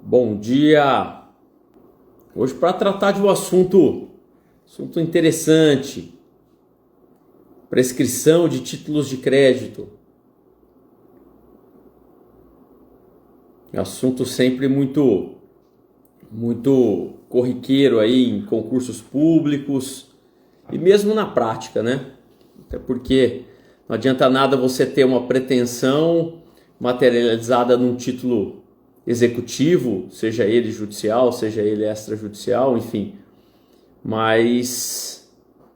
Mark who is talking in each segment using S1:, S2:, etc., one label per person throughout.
S1: Bom dia! Hoje para tratar de um assunto interessante, prescrição de títulos de crédito. É um assunto sempre muito corriqueiro aí em concursos públicos e mesmo na prática, né? Até porque não adianta nada você ter uma pretensão materializada num título executivo, seja ele judicial, seja ele extrajudicial, enfim, mas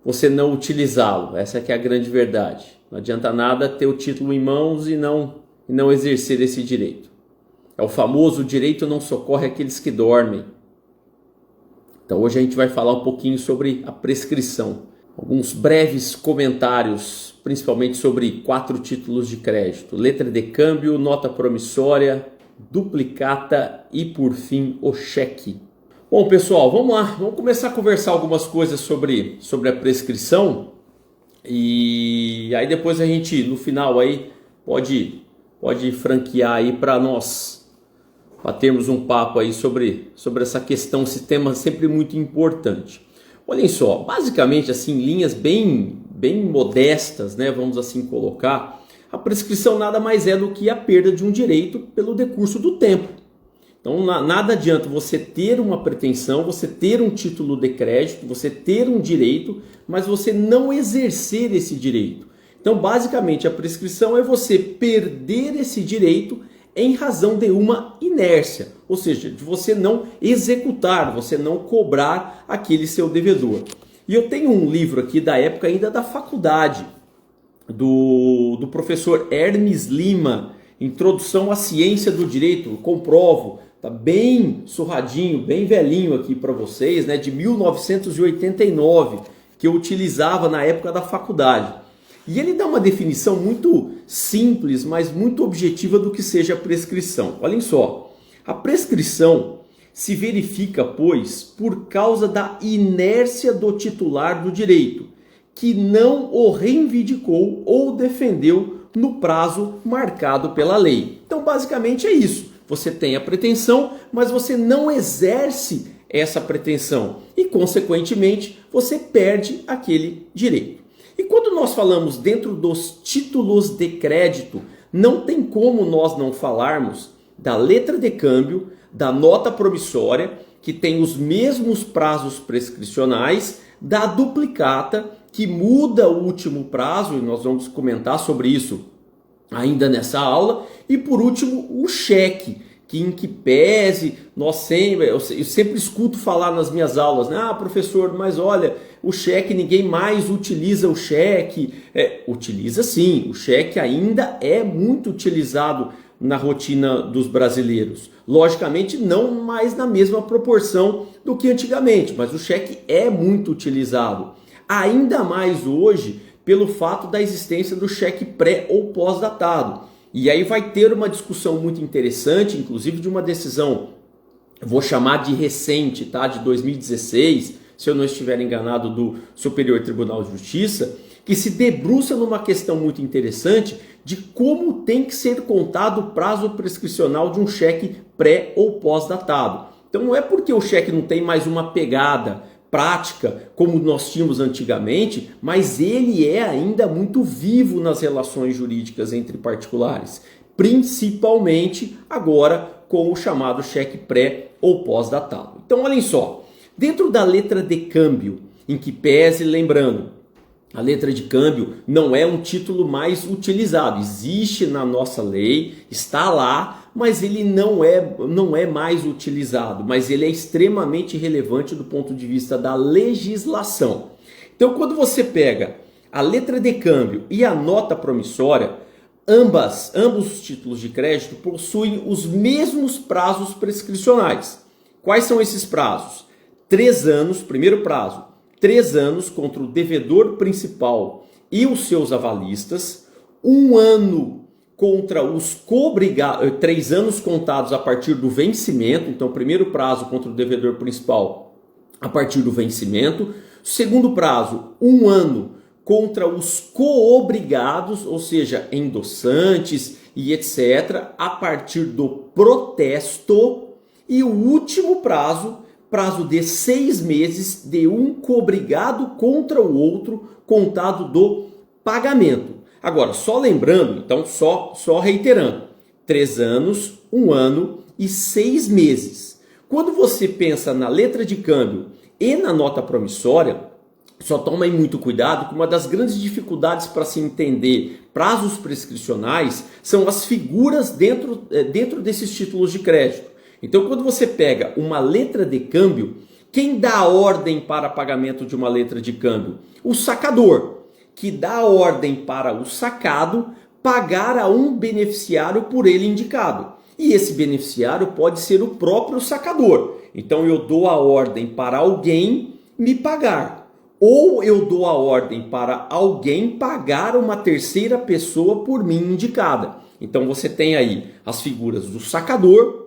S1: você não utilizá-lo. Essa que é a grande verdade. Não adianta nada ter o título em mãos e não exercer esse direito. É o famoso direito não socorre aqueles que dormem. Então hoje a gente vai falar um pouquinho sobre a prescrição. Alguns breves comentários, principalmente sobre 4 títulos de crédito: letra de câmbio, nota promissória, duplicata e, por fim, o cheque. Bom, pessoal, vamos lá. Vamos começar a conversar algumas coisas sobre a prescrição. E aí depois a gente, no final, aí pode franquear aí para nós batermos um papo aí sobre essa questão, esse tema sempre muito importante. Olhem só, basicamente assim, linhas bem modestas, né, vamos assim colocar, a prescrição nada mais é do que a perda de um direito pelo decurso do tempo. Então nada adianta você ter uma pretensão, você ter um título de crédito, você ter um direito, mas você não exercer esse direito. Então basicamente a prescrição é você perder esse direito em razão de uma inércia, ou seja, de você não executar, você não cobrar aquele seu devedor. E eu tenho um livro aqui da época ainda da faculdade, do professor Hermes Lima, Introdução à Ciência do Direito. Eu comprovo, tá bem surradinho, bem velhinho aqui para vocês, né, de 1989, que eu utilizava na época da faculdade. E ele dá uma definição muito simples, mas muito objetiva do que seja a prescrição. Olhem só, a prescrição se verifica, pois, por causa da inércia do titular do direito, que não o reivindicou ou defendeu no prazo marcado pela lei. Então, basicamente é isso. Você tem a pretensão, mas você não exerce essa pretensão e, consequentemente, você perde aquele direito. E quando nós falamos dentro dos títulos de crédito, não tem como nós não falarmos da letra de câmbio, da nota promissória, que tem os mesmos prazos prescricionais, da duplicata, que muda o último prazo, e nós vamos comentar sobre isso ainda nessa aula, e por último o cheque, que em que pese, eu sempre escuto falar nas minhas aulas, né? Ah, professor, mas olha, o cheque, ninguém mais utiliza o cheque. Utiliza sim, o cheque ainda é muito utilizado na rotina dos brasileiros. Logicamente não mais na mesma proporção do que antigamente, mas o cheque é muito utilizado. Ainda mais hoje pelo fato da existência do cheque pré ou pós-datado. E aí vai ter uma discussão muito interessante, inclusive de uma decisão, vou chamar de recente, tá? De 2016, se eu não estiver enganado, do Superior Tribunal de Justiça, que se debruça numa questão muito interessante de como tem que ser contado o prazo prescricional de um cheque pré ou pós-datado. Então não é porque o cheque não tem mais uma pegada prática como nós tínhamos antigamente, mas ele é ainda muito vivo nas relações jurídicas entre particulares, principalmente agora com o chamado cheque pré ou pós-datado. Então olhem só, dentro da letra de câmbio, em que pese, lembrando, a letra de câmbio não é um título mais utilizado, existe na nossa lei, está lá, mas ele não é mais utilizado, mas ele é extremamente relevante do ponto de vista da legislação. Então, quando você pega a letra de câmbio e a nota promissória, ambos os títulos de crédito possuem os mesmos prazos prescricionais. Quais são esses prazos? 3 anos, primeiro prazo, 3 anos contra o devedor principal e os seus avalistas, 1 ano contra os co-obrigados, 3 anos contados a partir do vencimento, então primeiro prazo contra o devedor principal a partir do vencimento, segundo prazo, 1 ano contra os co-obrigados, ou seja, endossantes e etc., a partir do protesto, E o último prazo de 6 meses de um cobrigado contra o outro, contado do pagamento. Agora, só lembrando, então só reiterando, 3 anos, 1 ano e 6 meses. Quando você pensa na letra de câmbio e na nota promissória, só toma aí muito cuidado, que uma das grandes dificuldades para se entender prazos prescricionais são as figuras dentro desses títulos de crédito. Então, quando você pega uma letra de câmbio, quem dá a ordem para pagamento de uma letra de câmbio? O sacador, que dá a ordem para o sacado pagar a um beneficiário por ele indicado. E esse beneficiário pode ser o próprio sacador. Então, eu dou a ordem para alguém me pagar. Ou eu dou a ordem para alguém pagar uma terceira pessoa por mim indicada. Então você tem aí as figuras do sacador,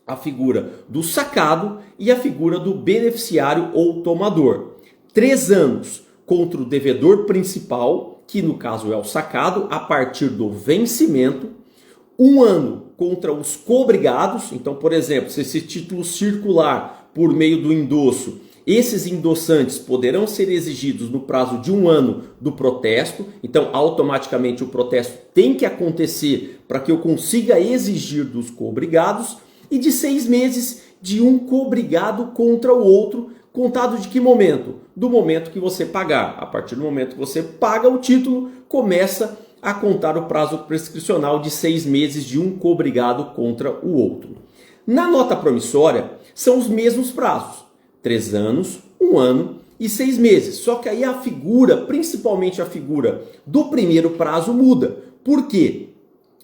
S1: a figura do sacado e a figura do beneficiário ou tomador. 3 anos contra o devedor principal, que no caso é o sacado, a partir do vencimento. 1 ano contra os cobrigados. Então, por exemplo, se esse título circular por meio do endosso, esses endossantes poderão ser exigidos no prazo de 1 ano do protesto. Então, automaticamente o protesto tem que acontecer para que eu consiga exigir dos cobrigados. E de 6 meses de um cobrigado contra o outro, contado de que momento? Do momento que você pagar. A partir do momento que você paga o título, começa a contar o prazo prescricional de 6 meses de um cobrigado contra o outro. Na nota promissória, são os mesmos prazos. 3 anos, 1 ano e 6 meses. Só que aí a figura, principalmente a figura do primeiro prazo, muda. Por quê?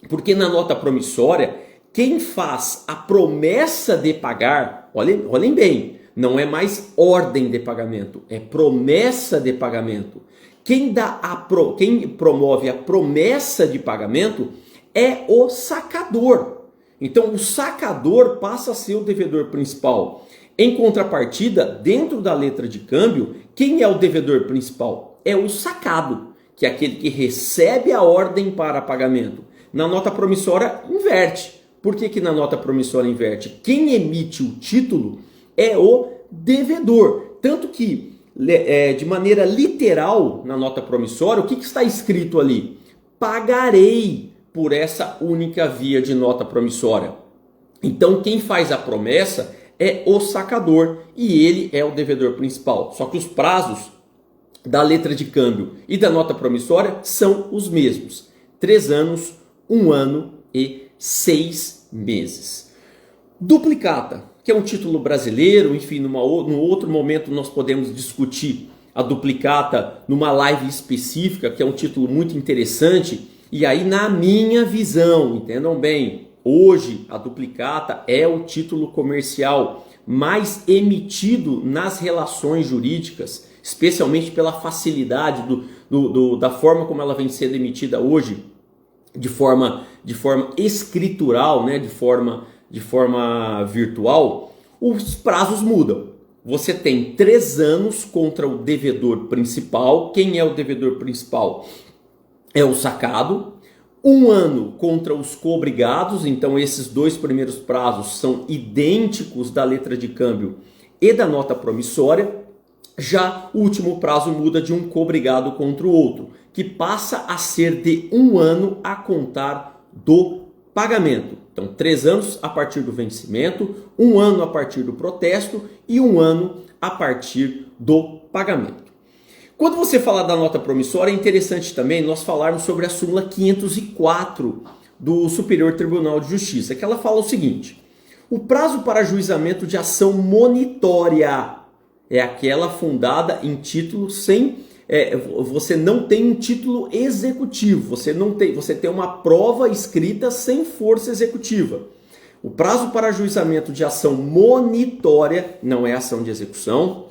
S1: Porque na nota promissória, quem faz a promessa de pagar, olhem bem, não é mais ordem de pagamento, é promessa de pagamento. Quem promove a promessa de pagamento é o sacador. Então o sacador passa a ser o devedor principal. Em contrapartida, dentro da letra de câmbio, quem é o devedor principal? É o sacado, que é aquele que recebe a ordem para pagamento. Na nota promissória, inverte. Por que na nota promissória inverte? Quem emite o título é o devedor. Tanto que, de maneira literal, na nota promissória, o que está escrito ali? Pagarei por essa única via de nota promissória. Então, quem faz a promessa é o sacador e ele é o devedor principal. Só que os prazos da letra de câmbio e da nota promissória são os mesmos. 3 anos, 1 ano e 6 meses. Duplicata, que é um título brasileiro, enfim, num outro momento nós podemos discutir a duplicata numa live específica, que é um título muito interessante. E aí, na minha visão, entendam bem, hoje a duplicata é o título comercial mais emitido nas relações jurídicas, especialmente pela facilidade da forma como ela vem sendo emitida hoje, de forma escritural, né? de forma virtual. Os prazos mudam. Você tem 3 anos contra o devedor principal. Quem é o devedor principal? É o sacado. 1 ano contra os cobrigados. Então esses 2 primeiros prazos são idênticos da letra de câmbio e da nota promissória. Já o último prazo muda de um cobrigado contra o outro, que passa a ser de 1 ano a contar do pagamento. Então 3 anos a partir do vencimento, 1 ano a partir do protesto e 1 ano a partir do pagamento. Quando você falar da nota promissória, é interessante também nós falarmos sobre a súmula 504 do Superior Tribunal de Justiça, que ela fala o seguinte: o prazo para ajuizamento de ação monitória é aquela fundada em título você não tem um título executivo, você tem uma prova escrita sem força executiva. O prazo para ajuizamento de ação monitória, não é ação de execução,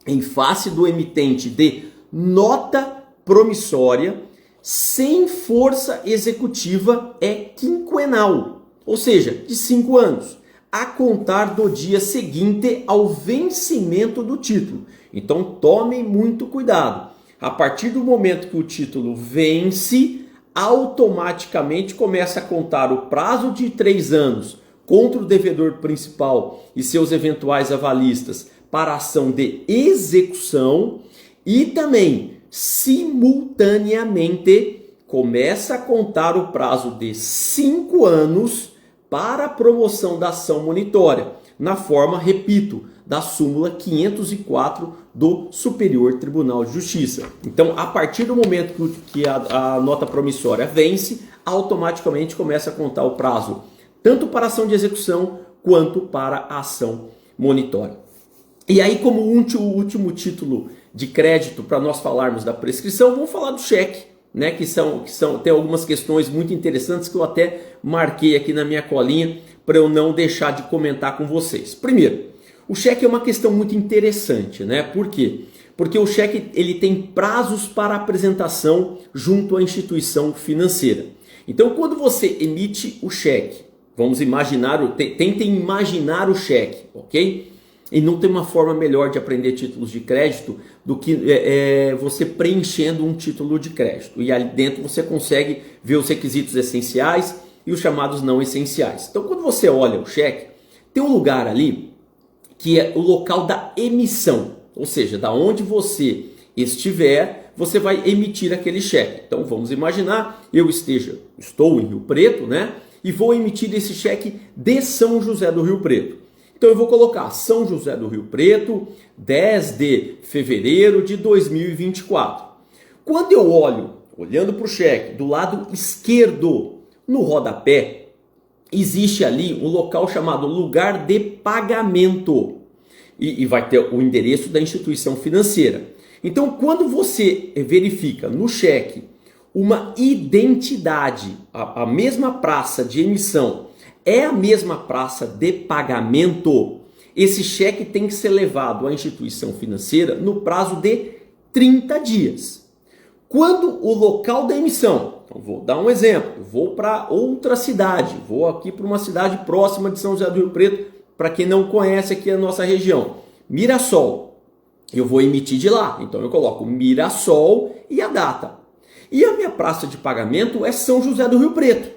S1: em face do emitente de nota promissória sem força executiva é quinquenal, ou seja, de 5 anos, a contar do dia seguinte ao vencimento do título. Então tomem muito cuidado. A partir do momento que o título vence, automaticamente começa a contar o prazo de 3 anos contra o devedor principal e seus eventuais avalistas para a ação de execução e também, simultaneamente, começa a contar o prazo de 5 anos para a promoção da ação monitória, na forma, repito, da súmula 504 do Superior Tribunal de Justiça. Então, a partir do momento que a nota promissória vence, automaticamente começa a contar o prazo, tanto para a ação de execução quanto para a ação monitória. E aí, como último título de crédito para nós falarmos da prescrição, vamos falar do cheque, né? Que tem algumas questões muito interessantes que eu até marquei aqui na minha colinha para eu não deixar de comentar com vocês. Primeiro, o cheque é uma questão muito interessante, né? Por quê? Porque o cheque ele tem prazos para apresentação junto à instituição financeira. Então, quando você emite o cheque, vamos imaginar, tentem imaginar o cheque, ok? E não tem uma forma melhor de aprender títulos de crédito do que você preenchendo um título de crédito. E ali dentro você consegue ver os requisitos essenciais e os chamados não essenciais. Então, quando você olha o cheque, tem um lugar ali que é o local da emissão. Ou seja, da onde você estiver, você vai emitir aquele cheque. Então, vamos imaginar, estou em Rio Preto, né? E vou emitir esse cheque de São José do Rio Preto. Então eu vou colocar São José do Rio Preto, 10 de fevereiro de 2024. Quando eu olhando para o cheque, do lado esquerdo, no rodapé, existe ali um local chamado lugar de pagamento. E vai ter o endereço da instituição financeira. Então quando você verifica no cheque uma identidade, a mesma praça de emissão, é a mesma praça de pagamento, esse cheque tem que ser levado à instituição financeira no prazo de 30 dias. Quando o local da emissão, então vou dar um exemplo, eu vou para outra cidade, vou aqui para uma cidade próxima de São José do Rio Preto, para quem não conhece aqui a nossa região, Mirassol, eu vou emitir de lá, então eu coloco Mirassol e a data. E a minha praça de pagamento é São José do Rio Preto.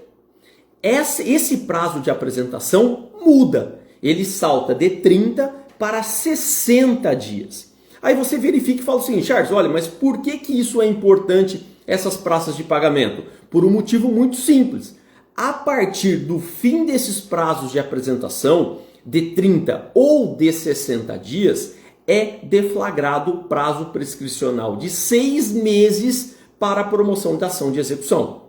S1: Esse prazo de apresentação muda, ele salta de 30 para 60 dias. Aí você verifica e fala assim, Charles, olha, mas por que isso é importante, essas praças de pagamento? Por um motivo muito simples. A partir do fim desses prazos de apresentação, de 30 ou de 60 dias, é deflagrado o prazo prescricional de 6 meses para a promoção da ação de execução.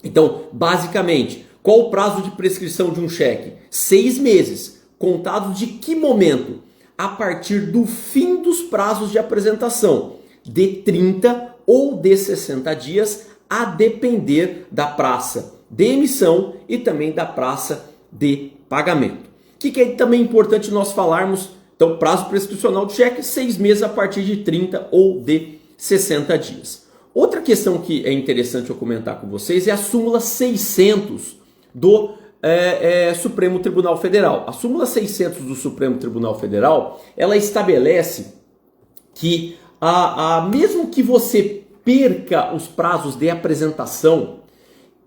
S1: Então, basicamente, qual o prazo de prescrição de um cheque? 6 meses. Contados de que momento? A partir do fim dos prazos de apresentação, de 30 ou de 60 dias, a depender da praça de emissão e também da praça de pagamento. O que é também importante nós falarmos? Então, prazo prescricional do cheque, 6 meses a partir de 30 ou de 60 dias. Outra questão que é interessante eu comentar com vocês é a súmula 600 do Supremo Tribunal Federal. A súmula 600 do Supremo Tribunal Federal, ela estabelece que mesmo que você perca os prazos de apresentação,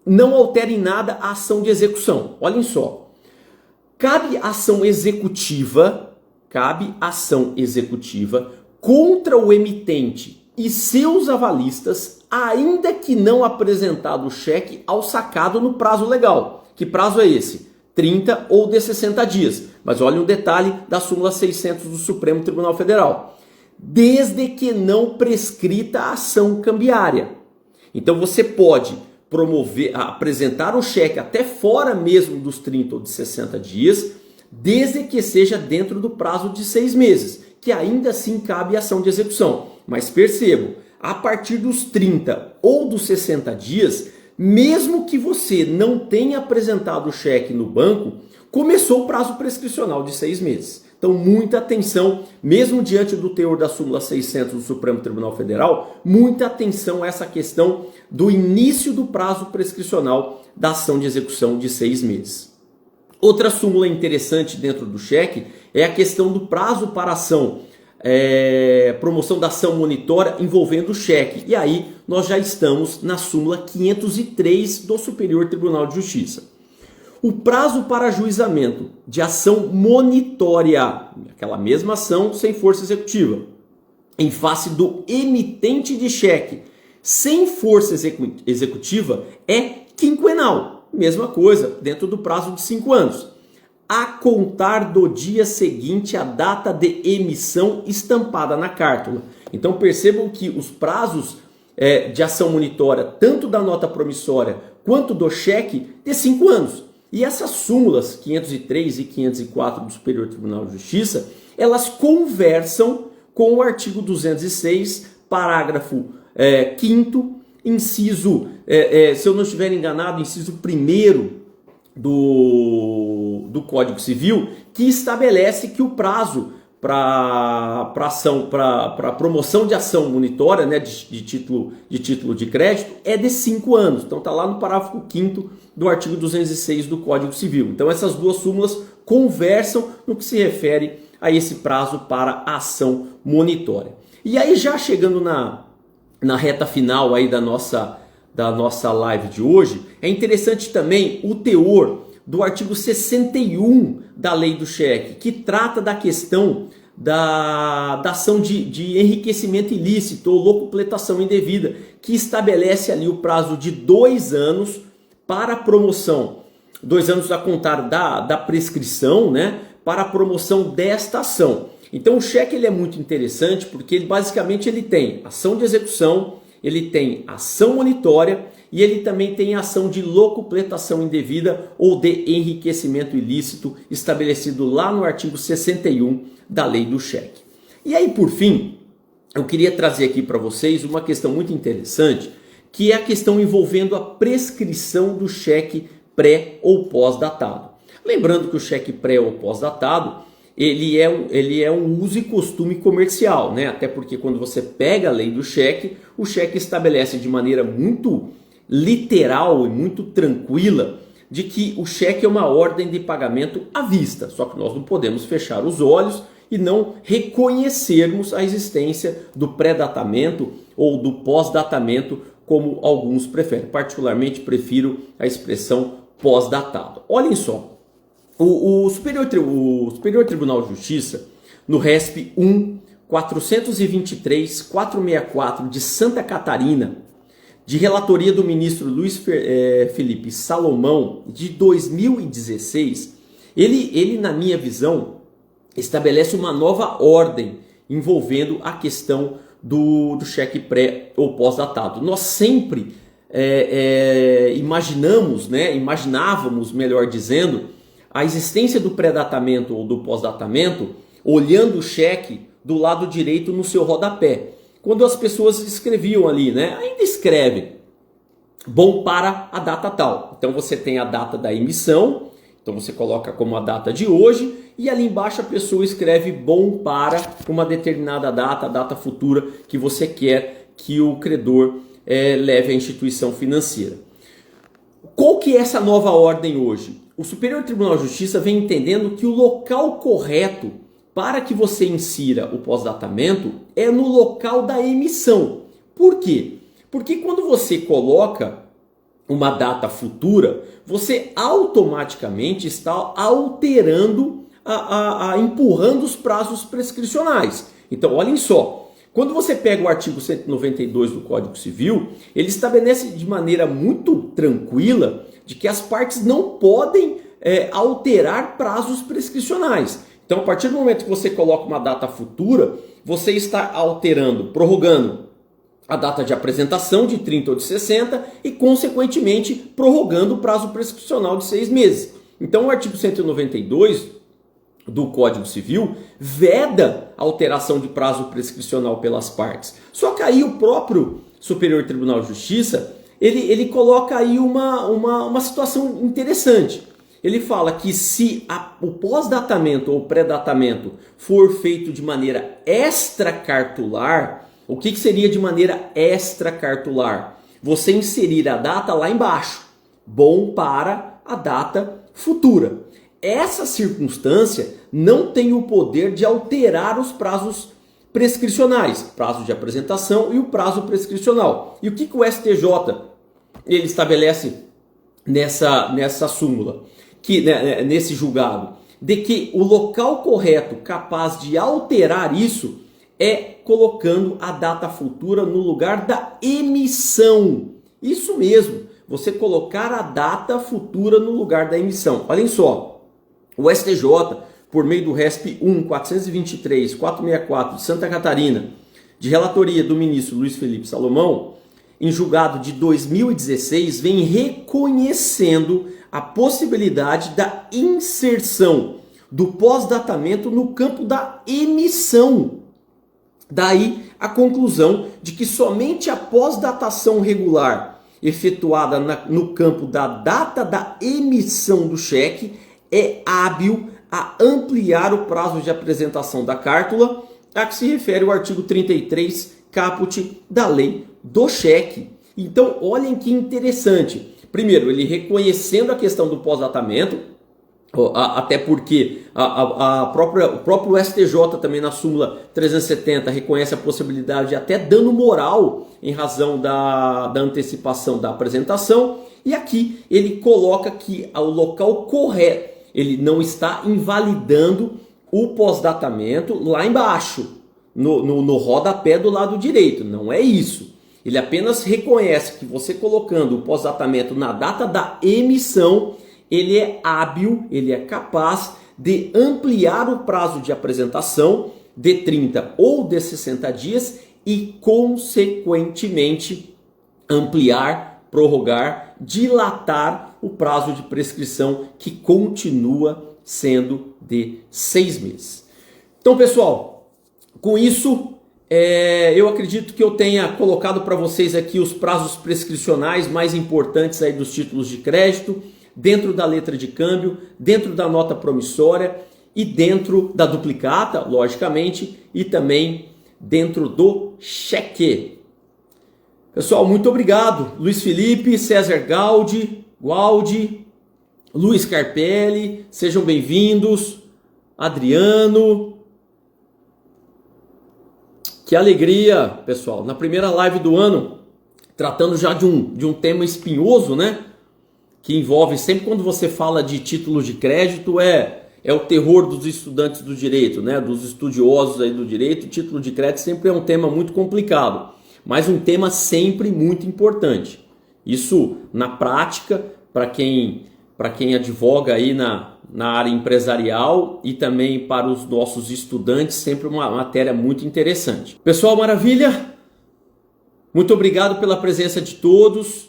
S1: não altere em nada a ação de execução. Olhem só, cabe ação executiva contra o emitente e seus avalistas, ainda que não apresentado o cheque ao sacado no prazo legal. Que prazo é esse? 30 ou de 60 dias. Mas olha um detalhe da súmula 600 do Supremo Tribunal Federal. Desde que não prescrita a ação cambiária. Então você pode apresentar o cheque até fora mesmo dos 30 ou de 60 dias, desde que seja dentro do prazo de 6 meses, que ainda assim cabe a ação de execução. Mas percebam, a partir dos 30 ou dos 60 dias, mesmo que você não tenha apresentado o cheque no banco, começou o prazo prescricional de 6 meses. Então, muita atenção, mesmo diante do teor da súmula 600 do Supremo Tribunal Federal, muita atenção a essa questão do início do prazo prescricional da ação de execução de 6 meses. Outra súmula interessante dentro do cheque é a questão do prazo para ação, promoção da ação monitória envolvendo o cheque. E aí nós já estamos na súmula 503 do Superior Tribunal de Justiça. o prazo para ajuizamento de ação monitória, aquela mesma ação sem força executiva, em face do emitente de cheque sem força executiva é quinquenal. Mesma coisa, dentro do prazo de 5 anos. A contar do dia seguinte à data de emissão estampada na cartela. Então percebam que os prazos de ação monitória, tanto da nota promissória quanto do cheque, de 5 anos. E essas súmulas 503 e 504 do Superior Tribunal de Justiça, elas conversam com o artigo 206, parágrafo 5º, inciso, se eu não estiver enganado, inciso 1º do Código Civil, que estabelece que o prazo para promoção de ação monitória, né, de título de crédito é de 5 anos. Então está lá no parágrafo 5º do artigo 206 do Código Civil. Então essas duas súmulas conversam no que se refere a esse prazo para a ação monitória. E aí, já chegando na reta final aí da nossa live de hoje, é interessante também o teor do artigo 61 da Lei do Cheque, que trata da questão da ação de enriquecimento ilícito ou locupletação indevida, que estabelece ali o prazo de 2 anos para a promoção, 2 anos a contar da prescrição, né, para a promoção desta ação. Então o cheque ele é muito interessante porque basicamente ele tem ação de execução, ele tem ação monitória e ele também tem ação de locupletação indevida ou de enriquecimento ilícito estabelecido lá no artigo 61 da Lei do Cheque. E aí, por fim, eu queria trazer aqui para vocês uma questão muito interessante, que é a questão envolvendo a prescrição do cheque pré ou pós-datado. Lembrando que o cheque pré ou pós-datado ele é um uso e costume comercial, né? Até porque quando você pega a lei do cheque, o cheque estabelece de maneira muito literal e muito tranquila de que o cheque é uma ordem de pagamento à vista. Só que nós não podemos fechar os olhos e não reconhecermos a existência do pré-datamento ou do pós-datamento, como alguns preferem. Particularmente prefiro a expressão pós-datado. Olhem só. O Superior Tribunal de Justiça, no RESP 1.423.464 de Santa Catarina, de relatoria do ministro Luiz Felipe Salomão, de 2016, ele, na minha visão, estabelece uma nova ordem envolvendo a questão do cheque pré ou pós-datado. Nós sempre imaginávamos, melhor dizendo, a existência do pré-datamento ou do pós-datamento, olhando o cheque do lado direito no seu rodapé. Quando as pessoas escreviam ali, né? Ainda escrevem, bom para a data tal. Então você tem a data da emissão, então você coloca como a data de hoje, e ali embaixo a pessoa escreve bom para uma determinada data, a data futura que você quer que o credor leve à instituição financeira. Qual que é essa nova ordem hoje? O Superior Tribunal de Justiça vem entendendo que o local correto para que você insira o pós-datamento é no local da emissão. Por quê? Porque quando você coloca uma data futura, você automaticamente está alterando, empurrando os prazos prescricionais. Então, olhem só. Quando você pega o artigo 192 do Código Civil, ele estabelece de maneira muito tranquila de que as partes não podem alterar prazos prescricionais. Então, a partir do momento que você coloca uma data futura, você está alterando, prorrogando a data de apresentação de 30 ou de 60 e, consequentemente, prorrogando o prazo prescricional de 6 meses. Então, o artigo 192 do Código Civil veda a alteração de prazo prescricional pelas partes. Só que aí o próprio Superior Tribunal de Justiça, ele coloca aí uma situação interessante. Ele fala que se o pós-datamento ou pré-datamento for feito de maneira extracartular, o que seria de maneira extracartular? Você inserir a data lá embaixo, bom para a data futura. Essa circunstância não tem o poder de alterar os prazos prescricionais, prazo de apresentação e o prazo prescricional. E o que o STJ ele estabelece nessa súmula? que nesse julgado, de que o local correto capaz de alterar isso é colocando a data futura no lugar da emissão. Isso mesmo, você colocar a data futura no lugar da emissão. Olhem só, o STJ, por meio do RESP 1.423.464 de Santa Catarina, de relatoria do ministro Luiz Felipe Salomão, em julgado de 2016, vem reconhecendo a possibilidade da inserção do pós-datamento no campo da emissão. Daí a conclusão de que somente a pós-datação regular efetuada no campo da data da emissão do cheque é hábil a ampliar o prazo de apresentação da cártula, a que se refere o artigo 33 caput da lei do cheque. Então, olhem que interessante. Primeiro, ele reconhecendo a questão do pós-datamento, até porque o próprio STJ também na súmula 370 reconhece a possibilidade de até dano moral em razão da antecipação da apresentação. E aqui ele coloca que o local correto, ele não está invalidando o pós-datamento lá embaixo, no rodapé do lado direito. Não é isso. Ele apenas reconhece que você colocando o pós-datamento na data da emissão, ele é hábil, ele é capaz de ampliar o prazo de apresentação de 30 ou de 60 dias e, consequentemente, ampliar, prorrogar, dilatar o prazo de prescrição que continua sendo de 6 meses. Então, pessoal, com isso, eu acredito que eu tenha colocado para vocês aqui os prazos prescricionais mais importantes aí dos títulos de crédito, dentro da letra de câmbio, dentro da nota promissória e dentro da duplicata, logicamente, e também dentro do cheque. Pessoal, muito obrigado. Luiz Felipe, César Gualdi, Luiz Carpelli, sejam bem-vindos. Adriano. Que alegria, pessoal. Na primeira live do ano, tratando já de um tema espinhoso, né? Que envolve, sempre quando você fala de títulos de crédito, é o terror dos estudantes do direito, né? Dos estudiosos aí do direito. Título de crédito sempre é um tema muito complicado, mas um tema sempre muito importante. Isso na prática, para quem advoga aí na área empresarial e também para os nossos estudantes, sempre uma matéria muito interessante. Pessoal, maravilha! Muito obrigado pela presença de todos.